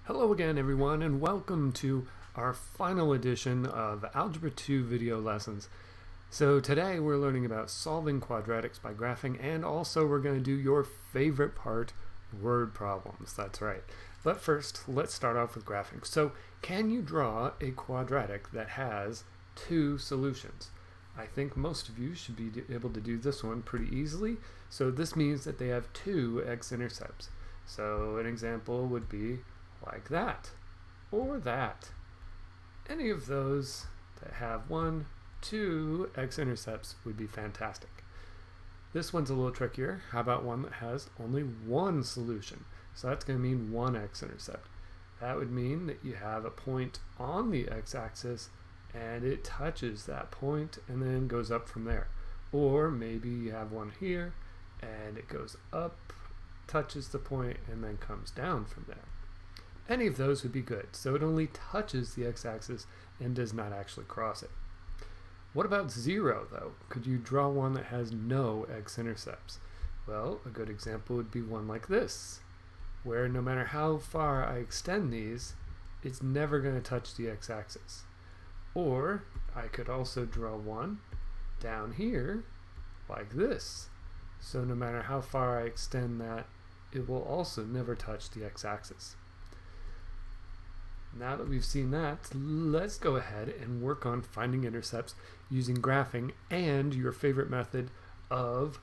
Hello again everyone, and welcome to our final edition of Algebra 2 video lessons. So today we're learning about solving quadratics by graphing, and also we're going to do your favorite part, word problems. That's right. But first, let's start off with graphing. So can you draw a quadratic that has two solutions? I think most of you should be able to do this one pretty easily. So this means that they have two x-intercepts. So an example would be like that, or that. Any of those that have two x-intercepts would be fantastic. This one's a little trickier. How about one that has only one solution? So that's going to mean one x-intercept. That would mean that you have a point on the x-axis and it touches that point and then goes up from there. Or maybe you have one here and it goes up, touches the point, and then comes down from there. Any of those would be good. So it only touches the x-axis and does not actually cross it. What about 0 though? Could you draw one that has no x-intercepts? Well, a good example would be one like this, where no matter how far I extend these, it's never going to touch the x-axis. Or I could also draw one down here like this. So no matter how far I extend that, it will also never touch the x-axis. Now that we've seen that, let's go ahead and work on finding intercepts using graphing and your favorite method of,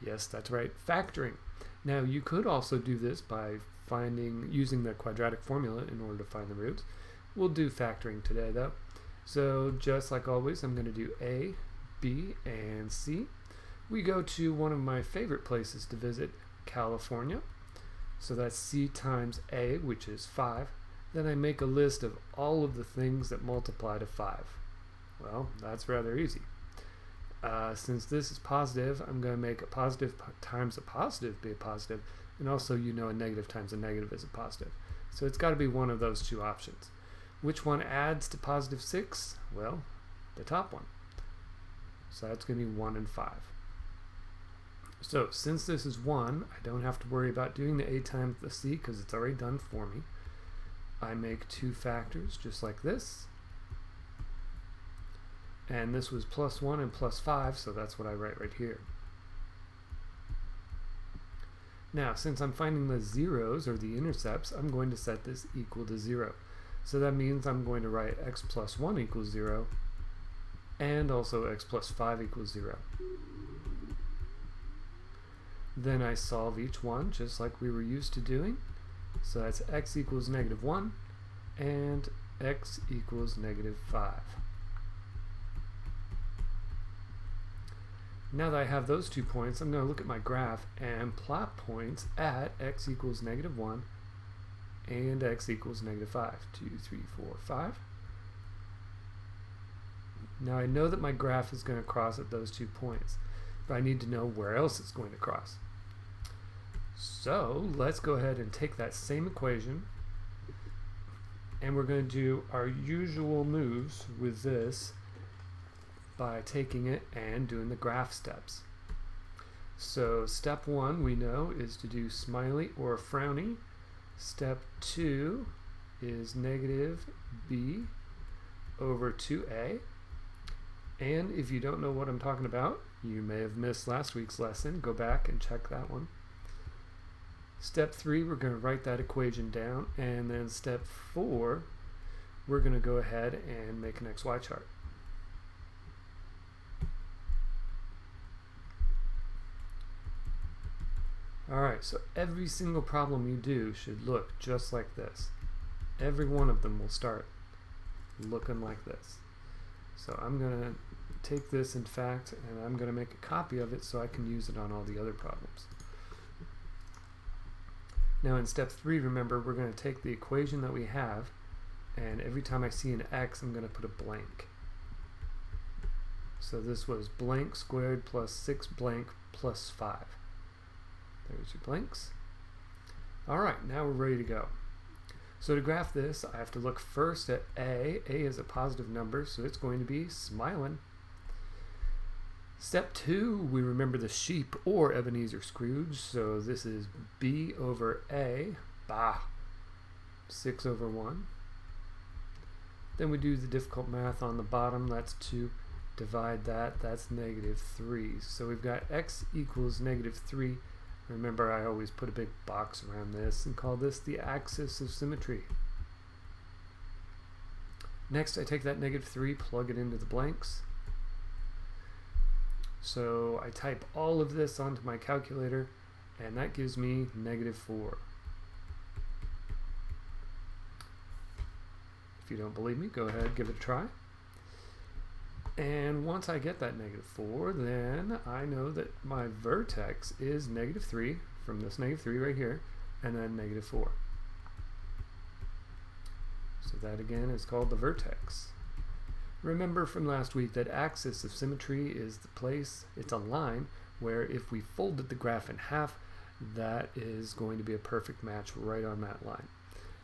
yes, that's right, factoring. Now you could also do this by using the quadratic formula in order to find the roots. We'll do factoring today though. So just like always, I'm going to do A, B, and C. We go to one of my favorite places to visit, California. So that's C times A, which is 5. Then I make a list of all of the things that multiply to 5. Well, that's rather easy. Since this is positive, I'm going to make a positive times a positive be a positive, and also a negative times a negative is a positive. So it's got to be one of those two options. Which one adds to positive 6? Well, the top one. So that's going to be 1 and 5. So since this is 1, I don't have to worry about doing the A times the C because it's already done for me. I make two factors just like this, and this was plus 1 and plus 5, so that's what I write right here. Now since I'm finding the zeros or the intercepts, I'm going to set this equal to 0. So that means I'm going to write x plus 1 equals 0 and also x plus 5 equals 0. Then I solve each one just like we were used to doing. So that's x equals negative 1 and x equals negative 5. Now that I have those 2 points, I'm going to look at my graph and plot points at x equals negative 1 and x equals negative 5. 2, 3, 4, 5. Now I know that my graph is going to cross at those 2 points, but I need to know where else it's going to cross. So let's go ahead and take that same equation and we're going to do our usual moves with this by taking it and doing the graph steps. So step 1 we know is to do smiley or frowny. Step 2 is negative b over 2a. And if you don't know what I'm talking about, you may have missed last week's lesson. Go back and check that one. Step 3, we're going to write that equation down, and then step 4, we're going to go ahead and make an XY chart. Alright, so every single problem you do should look just like this. Every one of them will start looking like this. So I'm going to take this, in fact, and I'm going to make a copy of it so I can use it on all the other problems. Now in step 3, remember, we're going to take the equation that we have, and every time I see an x, I'm going to put a blank. So this was blank squared plus 6 blank plus 5. There's your blanks. Alright, now we're ready to go. So to graph this, I have to look first at A. A is a positive number, so it's going to be smiling. Step 2, we remember the sheep or Ebenezer Scrooge, so this is B over A. Bah! 6 over 1. Then we do the difficult math on the bottom. That's 2. Divide that. That's negative 3. So we've got x equals negative 3. Remember, I always put a big box around this and call this the axis of symmetry. Next, I take that negative 3, plug it into the blanks. So I type all of this onto my calculator, and that gives me negative 4. If you don't believe me, go ahead, give it a try. And once I get that negative 4, then I know that my vertex is negative 3 from this negative 3 right here, and then negative 4. So that again is called the vertex. Remember from last week that axis of symmetry is the place, it's a line where if we folded the graph in half, that is going to be a perfect match right on that line.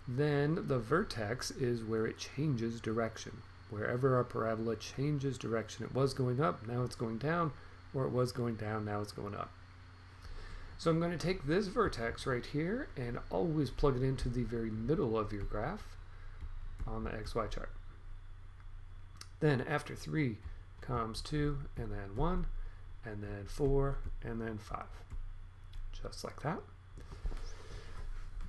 Then the vertex is where it changes direction. Wherever our parabola changes direction, it was going up, now it's going down, or it was going down, now it's going up. So I'm going to take this vertex right here and always plug it into the very middle of your graph on the XY chart. Then after 3 comes 2, and then 1, and then 4, and then 5. Just like that.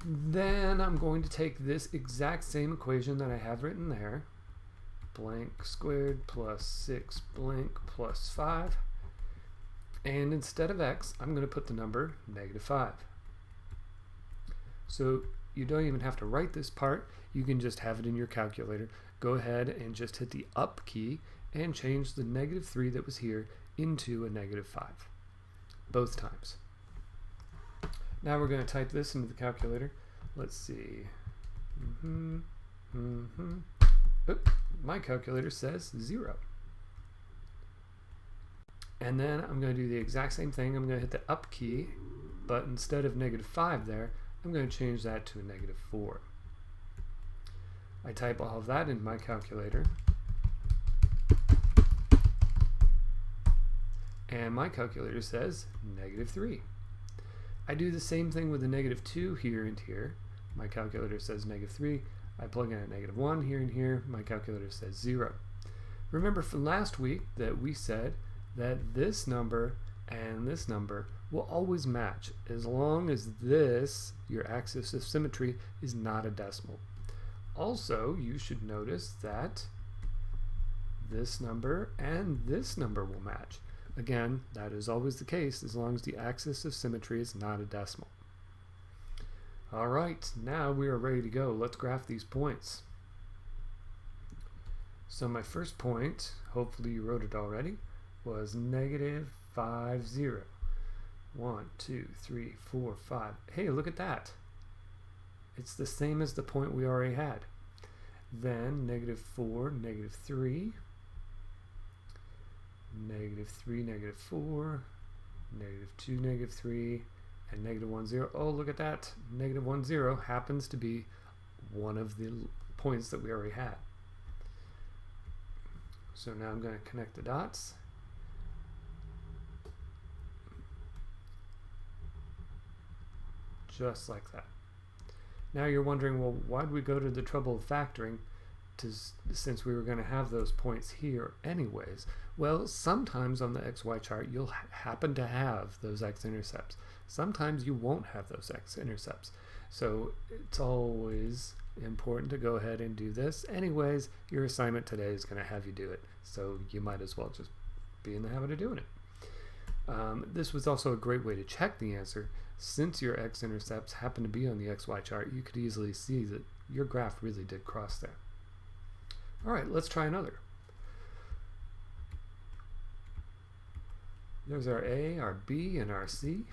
Then I'm going to take this exact same equation that I have written there, blank squared plus 6 blank plus 5, and instead of x, I'm going to put the number negative 5. So you don't even have to write this part, you can just have it in your calculator. Go ahead and just hit the up key and change the negative 3 that was here into a negative 5, both times. Now we're going to type this into the calculator. Let's see. Oop, my calculator says 0. And then I'm going to do the exact same thing. I'm going to hit the up key, but instead of negative 5 there, I'm going to change that to a negative 4. I type all of that in my calculator, and my calculator says negative 3. I do the same thing with the negative 2 here and here. My calculator says negative 3. I plug in a negative 1 here and here. My calculator says 0. Remember from last week that we said that this number and this number will always match as long as this, your axis of symmetry, is not a decimal. Also, you should notice that this number and this number will match. Again, that is always the case as long as the axis of symmetry is not a decimal. Alright, now we are ready to go. Let's graph these points. So my first point, hopefully you wrote it already, was negative 5, 0. 1, 2, 3, 4, 5. Hey, look at that. It's the same as the point we already had. Then negative 4, negative 3, negative 3, negative 4, negative 2, negative 3, and negative 1, 0. Oh, look at that. Negative 1, 0 happens to be one of the points that we already had. So now I'm going to connect the dots. Just like that. Now you're wondering, well, why'd we go to the trouble of factoring since we were going to have those points here anyways? Well, sometimes on the XY chart you'll happen to have those x-intercepts. Sometimes you won't have those x-intercepts. So it's always important to go ahead and do this. Anyways, your assignment today is going to have you do it. So you might as well just be in the habit of doing it. This was also a great way to check the answer. Since your x-intercepts happen to be on the XY chart, you could easily see that your graph really did cross there. Alright, let's try another. There's our A, our B, and our C.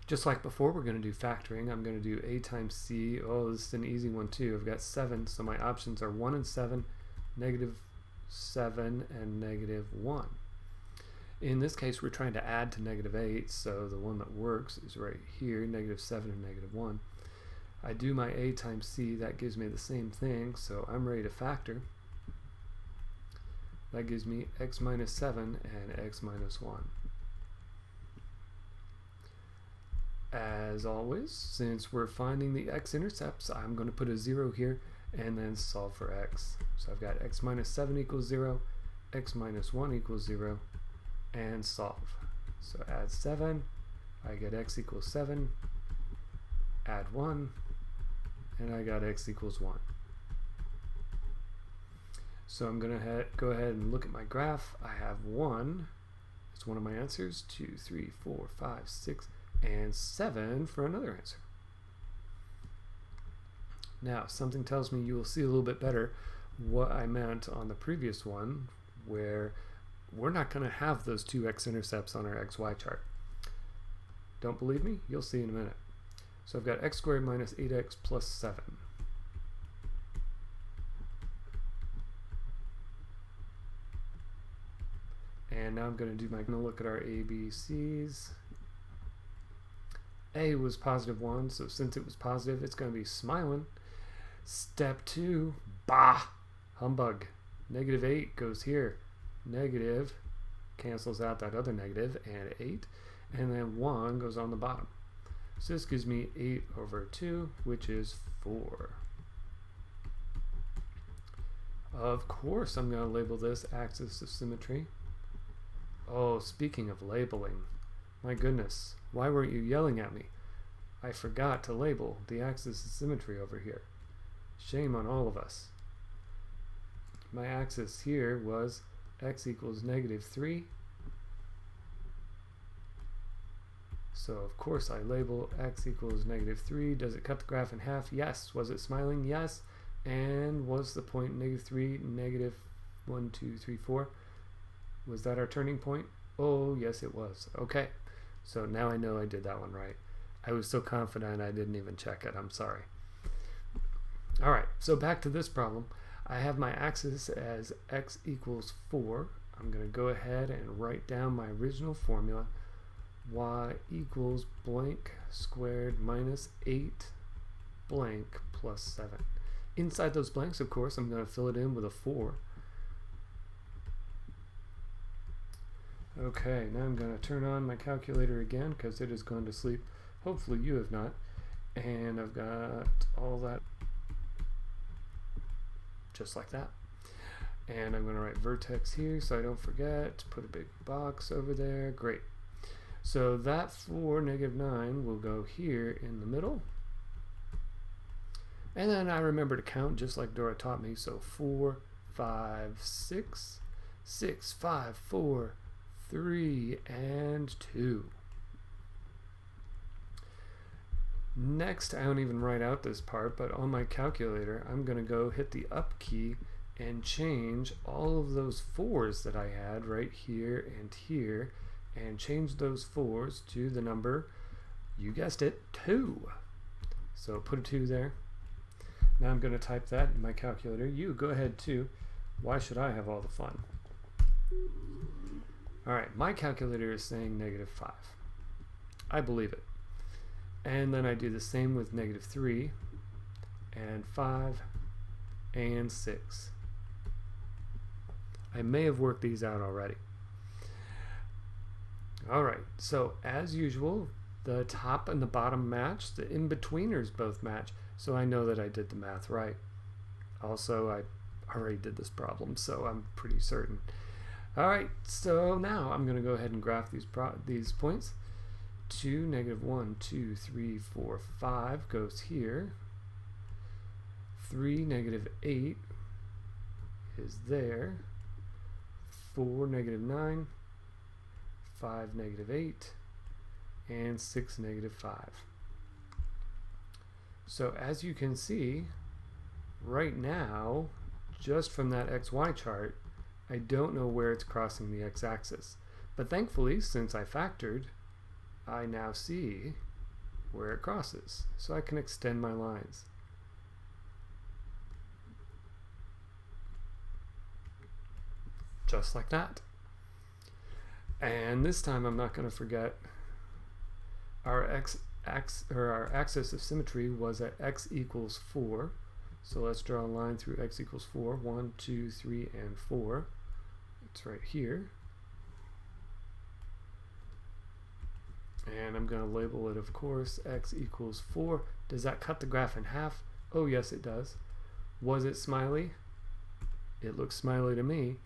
Just like before, we're going to do factoring. I'm going to do A times C. Oh, this is an easy one too. I've got 7, so my options are 1 and 7, negative 7, and negative 1. In this case, we're trying to add to negative 8, so the one that works is right here, negative 7 and negative 1. I do my A times C, that gives me the same thing, so I'm ready to factor. That gives me x minus 7 and x minus 1. As always, since we're finding the x-intercepts, I'm going to put a 0 here and then solve for x. So I've got x minus 7 equals 0, x minus 1 equals 0, and solve. So add 7, I get x equals 7, add 1, and I got x equals 1. So I'm going to go ahead and look at my graph. I have 1, it's one of my answers, 2, 3, 4, 5, 6, and 7 for another answer. Now, something tells me you will see a little bit better what I meant on the previous one, where we're not going to have those two x-intercepts on our xy chart. Don't believe me? You'll see in a minute. So I've got x squared minus 8x plus 7. And now I'm going to look at our ABCs. A was positive 1, so since it was positive, it's going to be smiling. Step 2, bah, humbug. Negative 8 goes here. Negative cancels out that other negative, and 8. And then 1 goes on the bottom. So this gives me 8 over 2, which is 4. Of course, I'm going to label this axis of symmetry. Oh, speaking of labeling, my goodness, why weren't you yelling at me? I forgot to label the axis of symmetry over here. Shame on all of us. My axis here was x equals negative 3. So of course I label x equals negative 3. Does it cut the graph in half? Yes. Was it smiling? Yes. And was the point negative 3, negative 1, 2, 3, 4? Was that our turning point? Oh, yes it was. Okay. So now I know I did that one right. I was so confident I didn't even check it. I'm sorry. Alright, so back to this problem. I have my axis as x equals 4. I'm going to go ahead and write down my original formula. Y equals blank squared minus 8 blank plus 7. Inside those blanks, of course, I'm going to fill it in with a 4. Okay, now I'm going to turn on my calculator again because it has gone to sleep. Hopefully you have not. And I've got all that just like that. And I'm going to write vertex here so I don't forget. Put a big box over there. Great. So that 4, negative 9 will go here in the middle. And then I remember to count just like Dora taught me. So 4, 5, 6, 6, 5, 4, 3, and 2. Next, I don't even write out this part, but on my calculator, I'm going to go hit the up key and change all of those 4s that I had right here and here, and change those 4s to the number, you guessed it, 2. So put a 2 there. Now I'm going to type that in my calculator. You go ahead too. Why should I have all the fun? Alright, my calculator is saying negative 5. I believe it. And then I do the same with negative 3, and 5, and 6. I may have worked these out already. Alright, so as usual, the top and the bottom match, the in-betweeners both match, so I know that I did the math right. Also, I already did this problem, so I'm pretty certain. Alright, so now I'm going to go ahead and graph these points. 2, negative 1, 2, 3, 4, 5 goes here. 3, negative 8 is there. 4, negative 9. 5, negative 8. And 6, negative 5. So as you can see, right now, just from that XY chart, I don't know where it's crossing the x-axis. But thankfully, since I factored, I now see where it crosses, so I can extend my lines. Just like that. And this time I'm not going to forget our axis of symmetry was at x equals 4. So let's draw a line through x equals 4. 1, 2, 3, and 4. It's right here. And I'm going to label it, of course, x equals 4. Does that cut the graph in half? Oh, yes, it does. Was it smiley? It looks smiley to me.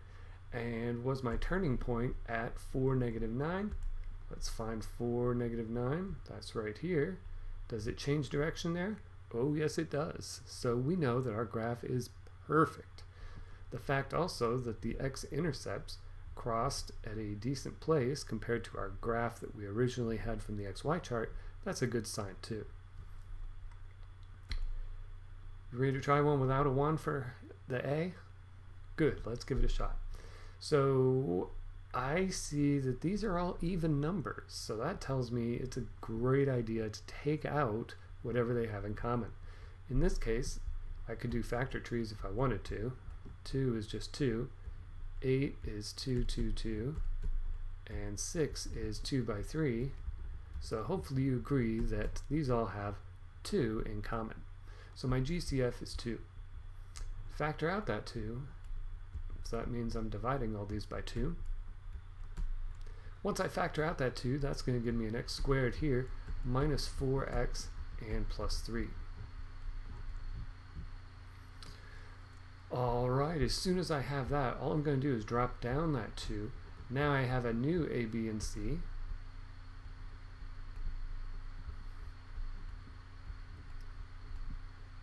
And was my turning point at 4, -9? Let's find 4, -9. That's right here. Does it change direction there? Oh, yes, it does. So we know that our graph is perfect. The fact also that the X-Intercepts crossed at a decent place compared to our graph that we originally had from the XY chart, that's a good sign too. You ready to try one without a 1 for the A? Good, let's give it a shot. So I see that these are all even numbers, so that tells me it's a great idea to take out whatever they have in common. In this case, I could do factor trees if I wanted to. 2 is just 2, 8 is 2, 2, 2, and 6 is 2 by 3. So hopefully you agree that these all have 2 in common. So my GCF is 2. Factor out that 2, so that means I'm dividing all these by 2. Once I factor out that 2, that's going to give me an x squared here, minus 4x and plus 3. Alright, as soon as I have that, all I'm going to do is drop down that 2. Now I have a new a, b, and c.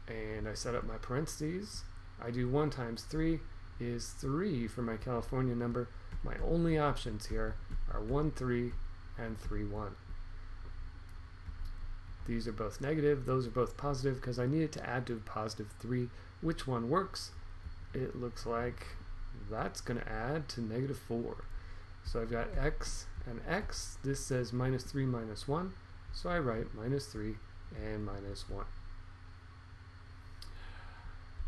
And I set up my parentheses. I do 1 times 3 is 3 for my California number. My only options here are 1, 3, and 3, 1. These are both negative, those are both positive because I needed to add to a positive 3. Which one works? It looks like that's going to add to -4. So I've got x and x. This says minus 3 minus 1. So I write minus 3 and minus 1.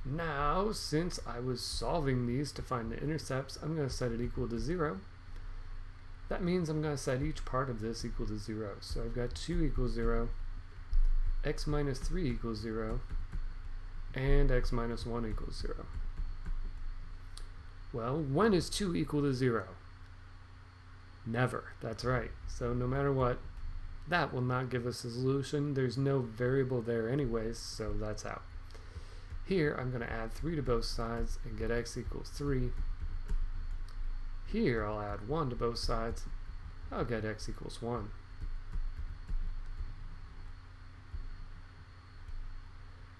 Now, since I was solving these to find the intercepts, I'm going to set it equal to 0. That means I'm going to set each part of this equal to 0. So I've got 2 equals 0, x minus 3 equals 0, and x minus 1 equals 0. Well, when is 2 equal to 0? Never. That's right. So no matter what, that will not give us a solution. There's no variable there anyways, so that's out. Here, I'm going to add 3 to both sides and get x equals 3. Here, I'll add 1 to both sides. I'll get x equals 1.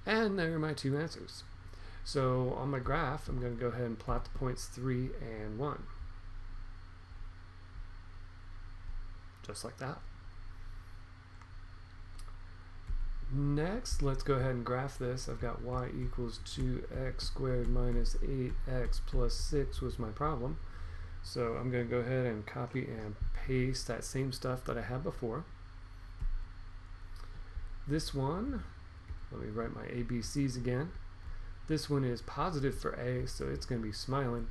And there are my 2 answers. So on my graph, I'm going to go ahead and plot the points 3 and 1. Just like that. Next, let's go ahead and graph this. I've got y equals 2x squared minus 8x plus 6 was my problem. So I'm going to go ahead and copy and paste that same stuff that I had before. This one, let me write my ABCs again. This one is positive for A, so it's going to be smiling.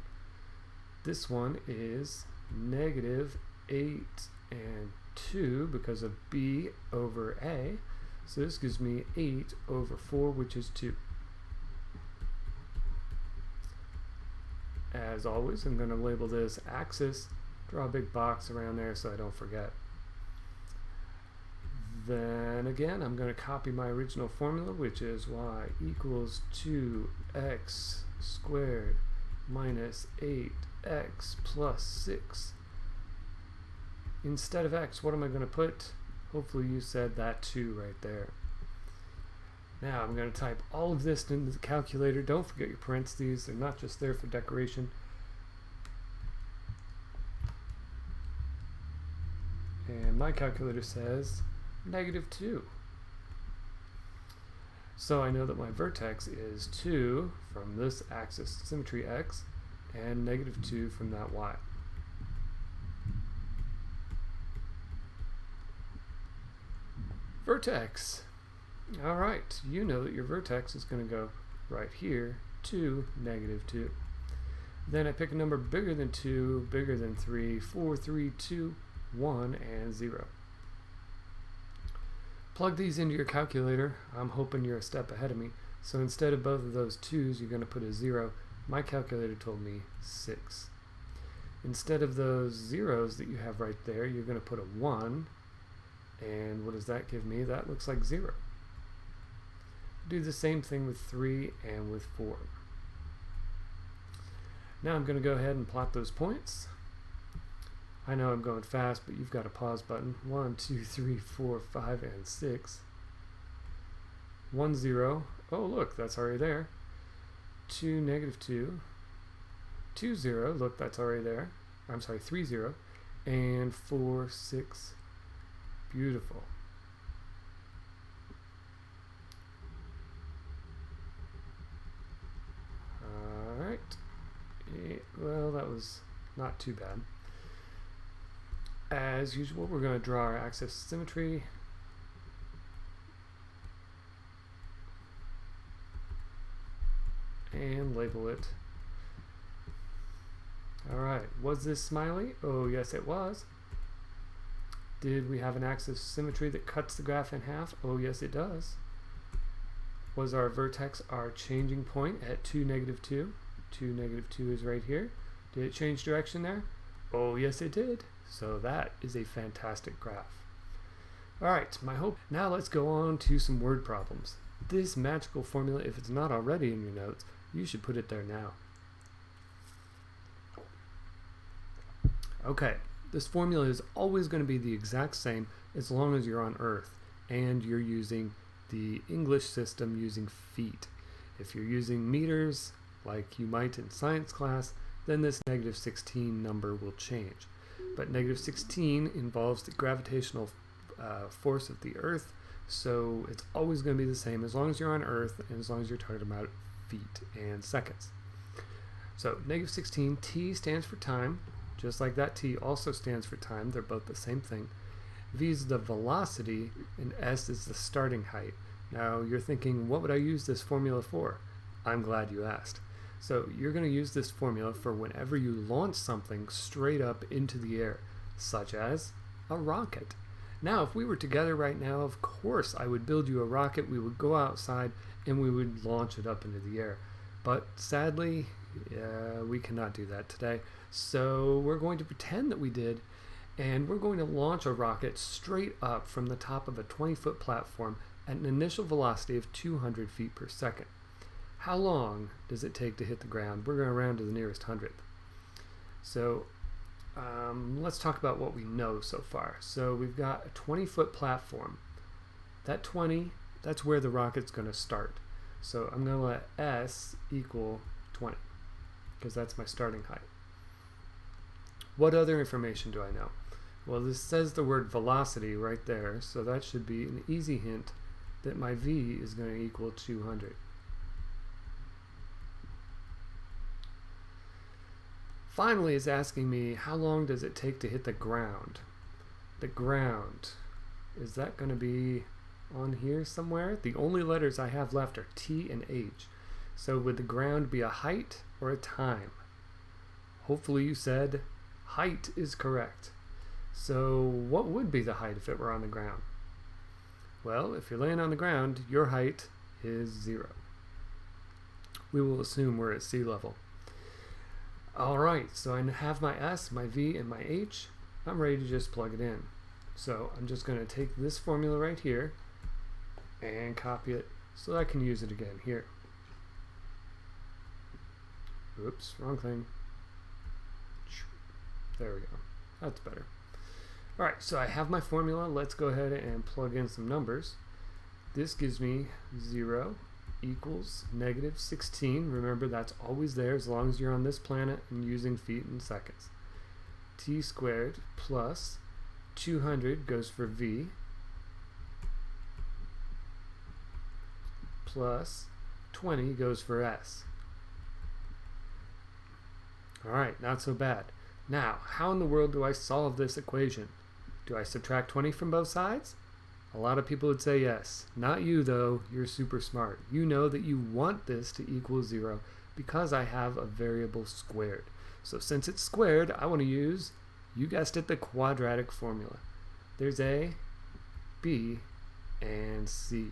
This one is negative 8 and 2 because of B over A. So this gives me 8 over 4, which is 2. As always, I'm going to label this axis, draw a big box around there so I don't forget. Then again, I'm going to copy my original formula, which is y equals 2x squared minus 8x plus 6. Instead of x, what am I going to put? Hopefully you said that 2 right there. Now I'm going to type all of this into the calculator. Don't forget your parentheses. They're not just there for decoration. And my calculator says -2. So I know that my vertex is 2 from this axis, symmetry x, and -2 from that y. Vertex. Alright, you know that your vertex is going to go right here to -2. Then I pick a number bigger than 2, bigger than 3, 4, 3, 2, 1, and 0. Plug these into your calculator. I'm hoping you're a step ahead of me. So instead of both of those 2's, you're going to put a 0. My calculator told me 6. Instead of those zeros that you have right there, you're going to put a 1. And what does that give me? That looks like 0. Do the same thing with 3 and with 4. Now I'm going to go ahead and plot those points. I know I'm going fast, but you've got a pause button. 1, 2, 3, 4, 5, and 6. 1, 0. Oh, look, that's already there. 2, negative 2. 2, 0. Look, that's already there. I'm sorry, 3, 0. And 4, 6. Beautiful. Alright. Well, that was not too bad. As usual, we're going to draw our axis symmetry. And label it. Alright, was this smiley? Oh, yes it was. Did we have an axis symmetry that cuts the graph in half? Oh, yes it does. Was our vertex our changing point at 2, negative 2? 2, negative 2 is right here. Did it change direction there? Oh, yes it did. So that is a fantastic graph. Alright, my hope. Now let's go on to some word problems. This magical formula, if it's not already in your notes, you should put it there now. Okay, this formula is always going to be the exact same as long as you're on Earth and you're using the English system using feet. If you're using meters, like you might in science class, then this negative 16 number will change. But negative 16 involves the gravitational force of the Earth, so it's always going to be the same as long as you're on Earth and as long as you're talking about feet and seconds. So negative 16, t stands for time, just like that t also stands for time. They're both the same thing. V is the velocity and s is the starting height. Now you're thinking, what would I use this formula for? I'm glad you asked. So you're going to use this formula for whenever you launch something straight up into the air, such as a rocket. Now, if we were together right now, of course I would build you a rocket, we would go outside, and we would launch it up into the air. But sadly, we cannot do that today. So we're going to pretend that we did, and we're going to launch a rocket straight up from the top of a 20-foot platform at an initial velocity of 200 feet per second. How long does it take to hit the ground? We're going to round to the nearest hundredth. So let's talk about what we know so far. So we've got a 20-foot platform. That 20, that's where the rocket's going to start. So I'm going to let S equal 20 because that's my starting height. What other information do I know? Well, this says the word velocity right there, so that should be an easy hint that my V is going to equal 200. Finally, it's asking me, how long does it take to hit the ground? The ground, is that going to be on here somewhere? The only letters I have left are T and H. So would the ground be a height or a time? Hopefully you said height is correct. So what would be the height if it were on the ground? Well, if you're laying on the ground, your height is 0. We will assume we're at sea level. Alright, so I have my S, my V, and my H. I'm ready to just plug it in. So I'm just going to take this formula right here and copy it so I can use it again here. Oops, wrong thing. There we go. That's better. Alright, so I have my formula. Let's go ahead and plug in some numbers. This gives me 0 equals negative 16. Remember, that's always there as long as you're on this planet and using feet and seconds. T squared plus 200 goes for V plus 20 goes for S. Alright, not so bad. Now, how in the world do I solve this equation? Do I subtract 20 from both sides? A lot of people would say yes. Not you though, you're super smart. You know that you want this to equal 0 because I have a variable squared. So since it's squared, I want to use, you guessed it, the quadratic formula. There's A, B, and C.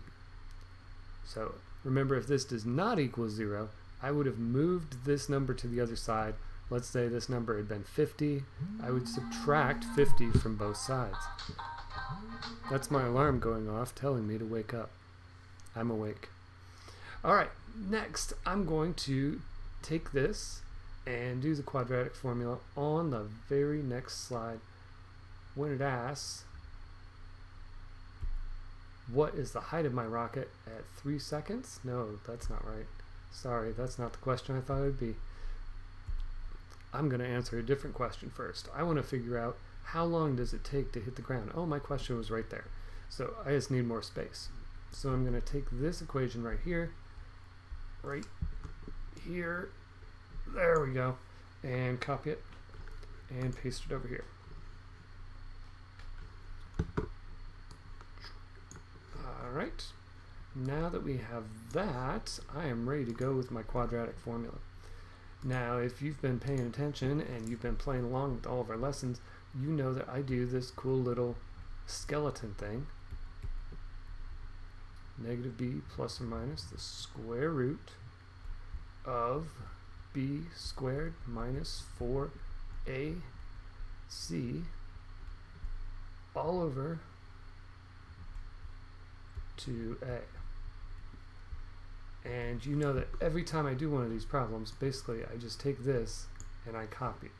So remember, if this does not equal 0, I would have moved this number to the other side. Let's say this number had been 50. I would subtract 50 from both sides. That's my alarm going off telling me to wake up. I'm awake. Alright, next I'm going to take this and do the quadratic formula on the very next slide when it asks what is the height of my rocket at 3 seconds? No, that's not right. Sorry, that's not the question I thought it would be. I'm going to answer a different question first. I want to figure out how long does it take to hit the ground. Oh, my question was right there. So I just need more space. So I'm going to take this equation right here, there we go, and copy it and paste it over here. Alright, now that we have that, I am ready to go with my quadratic formula. Now, if you've been paying attention and you've been playing along with all of our lessons, you know that I do this cool little skeleton thing. Negative b plus or minus the square root of b squared minus 4ac all over 2a. And you know that every time I do one of these problems, basically I just take this and I copy.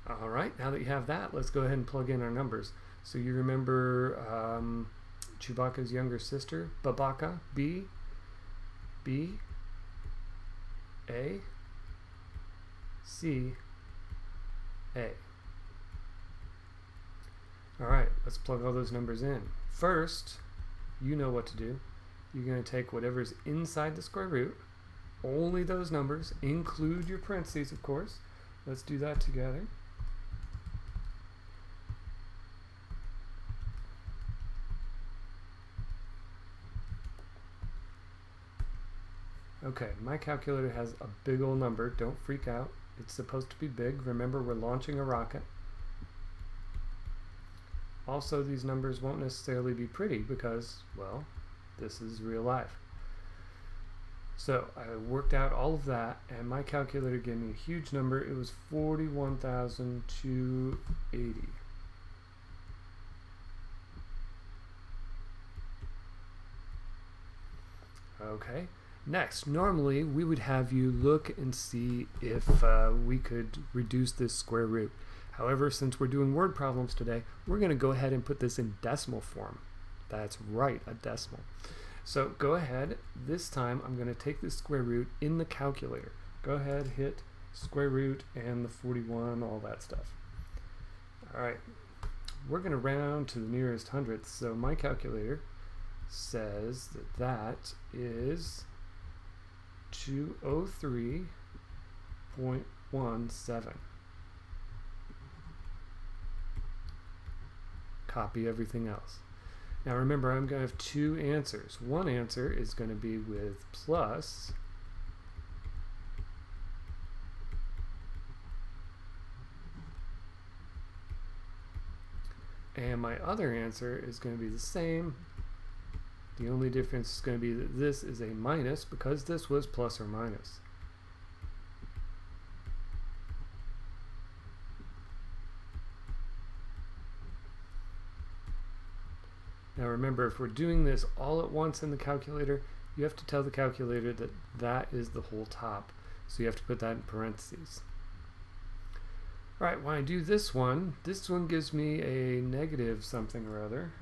Alright, now that you have that, let's go ahead and plug in our numbers. So you remember Chewbacca's younger sister, Babaka, B, A, C, A. Alright, let's plug all those numbers in. First, you know what to do. You're going to take whatever's inside the square root, only those numbers, include your parentheses, of course. Let's do that together. Okay, my calculator has a big old number. Don't freak out. It's supposed to be big. Remember, we're launching a rocket. Also, these numbers won't necessarily be pretty because, well, this is real life. So I worked out all of that, and my calculator gave me a huge number. It was 41,280. Okay. Next, normally we would have you look and see if we could reduce this square root. However, since we're doing word problems today, we're going to go ahead and put this in decimal form. That's right, a decimal. So go ahead. This time I'm going to take the square root in the calculator. Go ahead, hit square root and the 41, all that stuff. Alright, we're going to round to the nearest hundredth. So my calculator says that that is 203.17. Copy everything else. Now remember, I'm going to have two answers. One answer is going to be with plus, and my other answer is going to be the same. The only difference is going to be that this is a minus because this was plus or minus. Now remember, if we're doing this all at once in the calculator, you have to tell the calculator that that is the whole top. So you have to put that in parentheses. Alright, when I do this one gives me a negative something or other.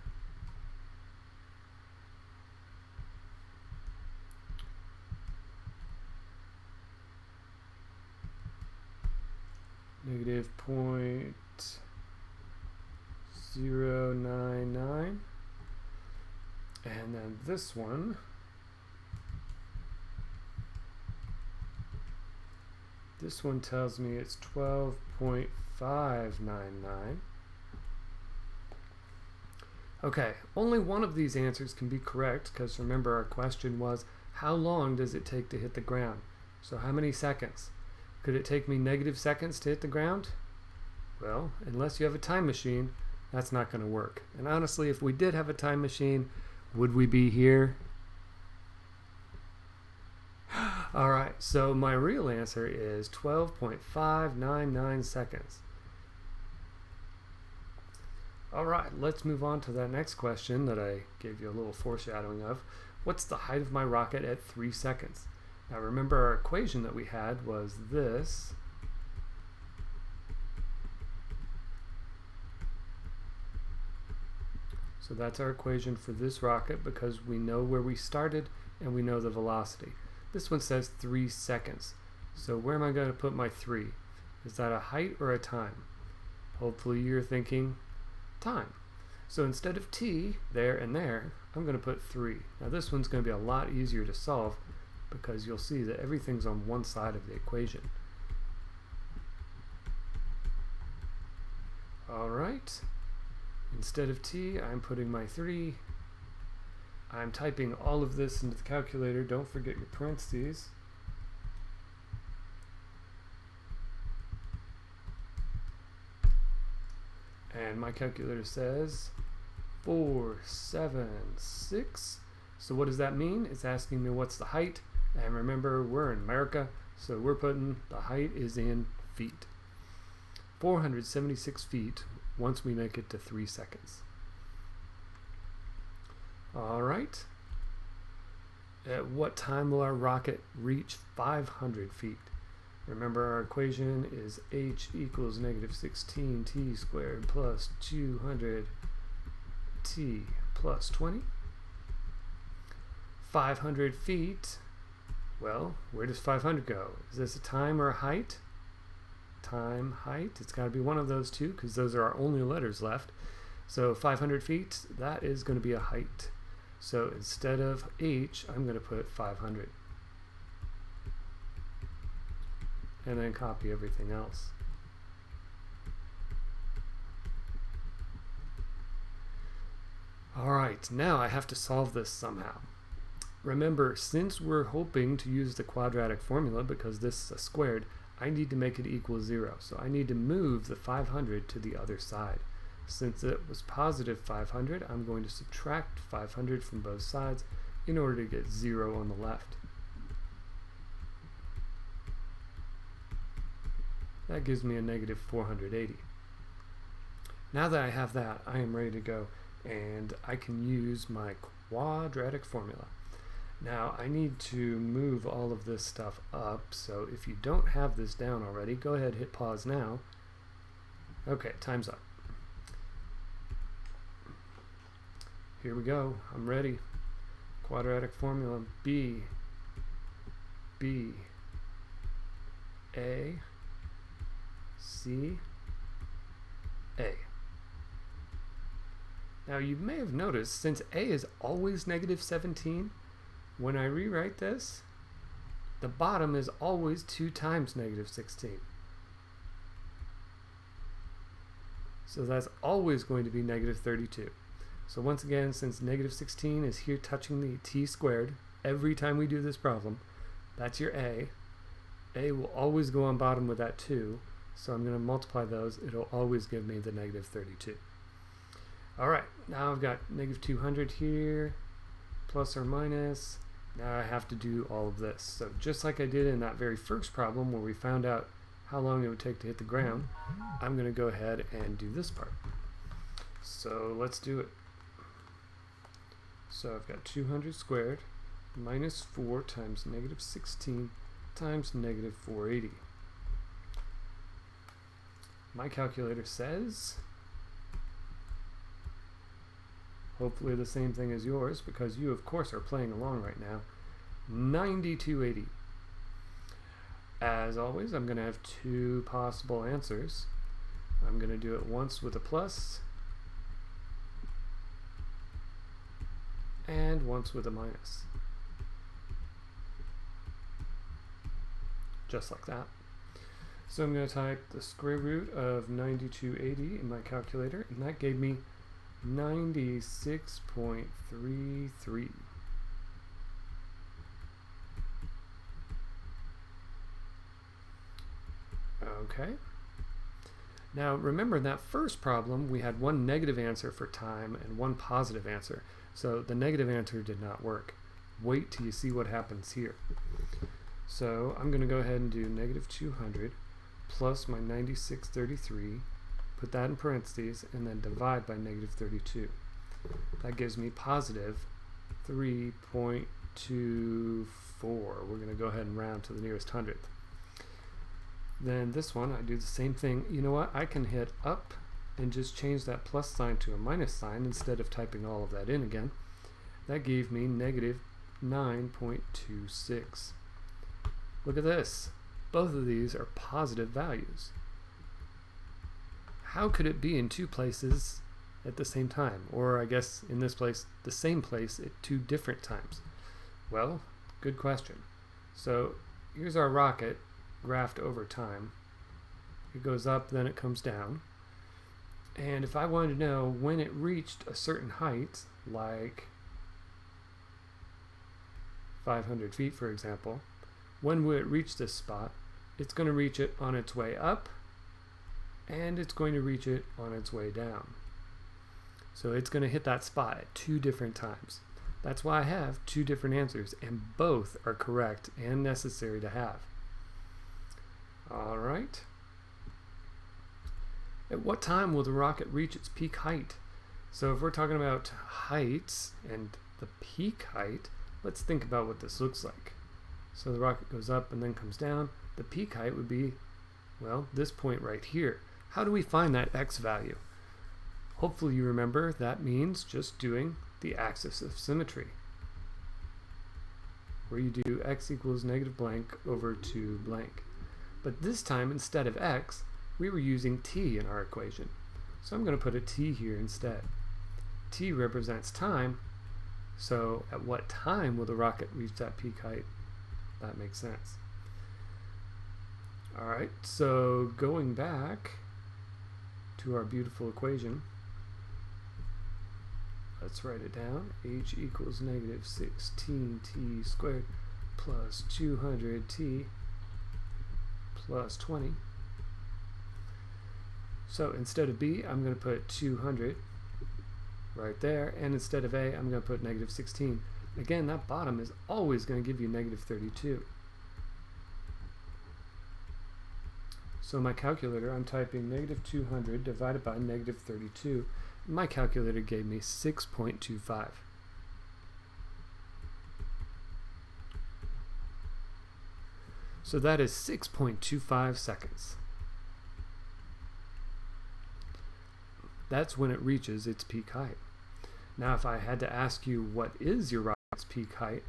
Negative 0.099. And then this one tells me it's 12.599. Okay, only one of these answers can be correct because remember our question was how long does it take to hit the ground? So how many seconds? Could it take me negative seconds to hit the ground? Well, unless you have a time machine, that's not going to work. And honestly, if we did have a time machine, would we be here? Alright, so my real answer is 12.599 seconds. Alright, let's move on to that next question that I gave you a little foreshadowing of. What's the height of my rocket at 3 seconds? Now remember, our equation that we had was this. So that's our equation for this rocket because we know where we started and we know the velocity. This one says 3 seconds. So where am I going to put my 3? Is that a height or a time? Hopefully you're thinking time. So instead of t, there and there, I'm going to put 3. Now this one's going to be a lot easier to solve because you'll see that everything's on one side of the equation. Alright, instead of t, I'm putting my 3. I'm typing all of this into the calculator. Don't forget your parentheses. And my calculator says 476. So what does that mean? It's asking me what's the height. And remember, we're in America, so we're putting the height is in feet. 476 feet once we make it to 3 seconds. Alright. At what time will our rocket reach 500 feet? Remember, our equation is h equals negative 16t squared plus 200t plus 20. 500 feet. Well, where does 500 go? Is this a time or a height? Time, height. It's got to be one of those two because those are our only letters left. So 500 feet, that is going to be a height. So instead of h, I'm going to put 500. And then copy everything else. Alright, now I have to solve this somehow. Remember, since we're hoping to use the quadratic formula because this is a squared, I need to make it equal 0. So I need to move the 500 to the other side. Since it was positive 500, I'm going to subtract 500 from both sides in order to get 0 on the left. That gives me a negative 480. Now that I have that, I am ready to go, and I can use my quadratic formula. Now I need to move all of this stuff up, so if you don't have this down already, go ahead, hit pause now. Okay, time's up. Here we go, I'm ready. Quadratic formula, B, A, C, A. Now you may have noticed, since A is always negative 17, when I rewrite this, the bottom is always 2 times negative 16. So that's always going to be negative 32. So once again, since negative 16 is here touching the t squared every time we do this problem, that's your A. A will always go on bottom with that 2. So I'm going to multiply those. It'll always give me the negative 32. Alright, now I've got negative 200 here, plus or minus. Now I have to do all of this. So just like I did in that very first problem where we found out how long it would take to hit the ground, I'm going to go ahead and do this part. So let's do it. So I've got 200 squared minus 4 times negative 16 times negative 480. My calculator says, hopefully the same thing as yours, because you of course are playing along right now, 9280. As always, I'm going to have 2 possible answers. I'm going to do it once with a plus and once with a minus. Just like that. So I'm going to type the square root of 9280 in my calculator, and that gave me 96.33. Okay. Now remember, in that first problem we had 1 negative answer for time and 1 positive answer. So the negative answer did not work. Wait till you see what happens here. So I'm going to go ahead and do negative 200 plus my 9633, put that in parentheses, and then divide by negative 32. That gives me positive 3.24. We're going to go ahead and round to the nearest hundredth. Then this one, I do the same thing. You know what? I can hit up and just change that plus sign to a minus sign instead of typing all of that in again. That gave me negative 9.26. Look at this. Both of these are positive values. How could it be in two places at the same time? Or I guess in this place, the same place at two different times? Well, good question. So here's our rocket graphed over time. It goes up, then it comes down. And if I wanted to know when it reached a certain height, like 500 feet for example, when will it reach this spot? It's going to reach it on its way up, and it's going to reach it on its way down. So it's going to hit that spot at two different times. That's why I have two different answers, and both are correct and necessary to have. All right. At what time will the rocket reach its peak height? So if we're talking about heights and the peak height, let's think about what this looks like. So the rocket goes up and then comes down. The peak height would be, well, this point right here. How do we find that x value? Hopefully you remember that means just doing the axis of symmetry, where you do x equals negative blank over 2 blank. But this time, instead of x, we were using t in our equation. So I'm going to put a t here instead. T represents time, so at what time will the rocket reach that peak height? That makes sense. Alright, so going back to our beautiful equation, let's write it down. H equals negative 16t squared plus 200t plus 20. So instead of b, I'm going to put 200 right there, and instead of a, I'm going to put negative 16. Again, that bottom is always going to give you negative 32. So my calculator, I'm typing negative 200 divided by negative 32. My calculator gave me 6.25. So that is 6.25 seconds. That's when it reaches its peak height. Now if I had to ask you what is your rocket's peak height,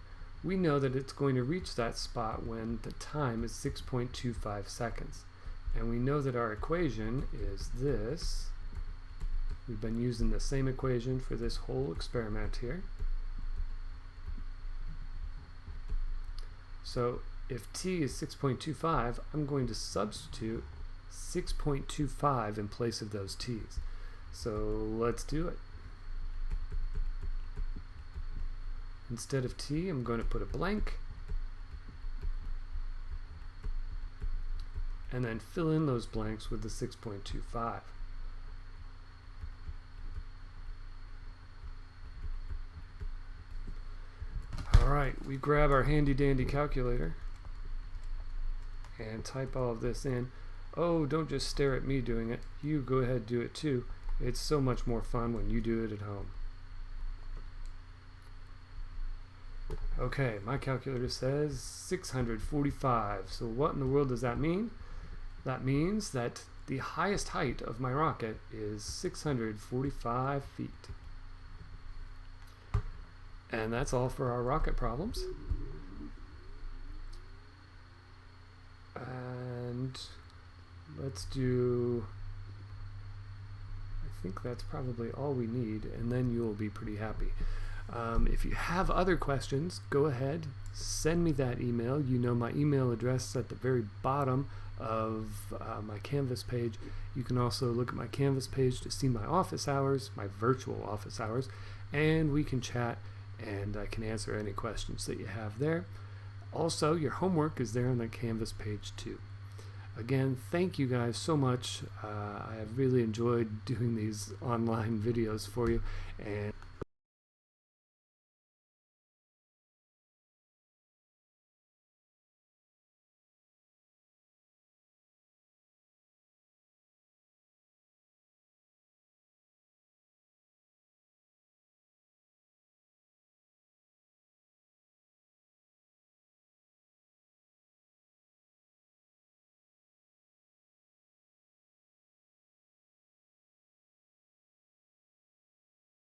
we know that it's going to reach that spot when the time is 6.25 seconds. And we know that our equation is this. We've been using the same equation for this whole experiment here. So if t is 6.25, I'm going to substitute 6.25 in place of those t's. So let's do it. Instead of t, I'm going to put a blank and then fill in those blanks with the 6.25. Alright, we grab our handy dandy calculator and type all of this in. Oh, don't just stare at me doing it. You go ahead and do it too. It's so much more fun when you do it at home. Okay, my calculator says 645. So what in the world does that mean? That means that the highest height of my rocket is 645 feet. And that's all for our rocket problems. And let's do, I think that's probably all we need, and then you'll be pretty happy. If you have other questions, go ahead, send me that email. You know my email address at the very bottom of my Canvas page. You can also look at my Canvas page to see my office hours, my virtual office hours, and we can chat and I can answer any questions that you have there. Also, your homework is there on the Canvas page too. Again, thank you guys so much. I have really enjoyed doing these online videos for you, and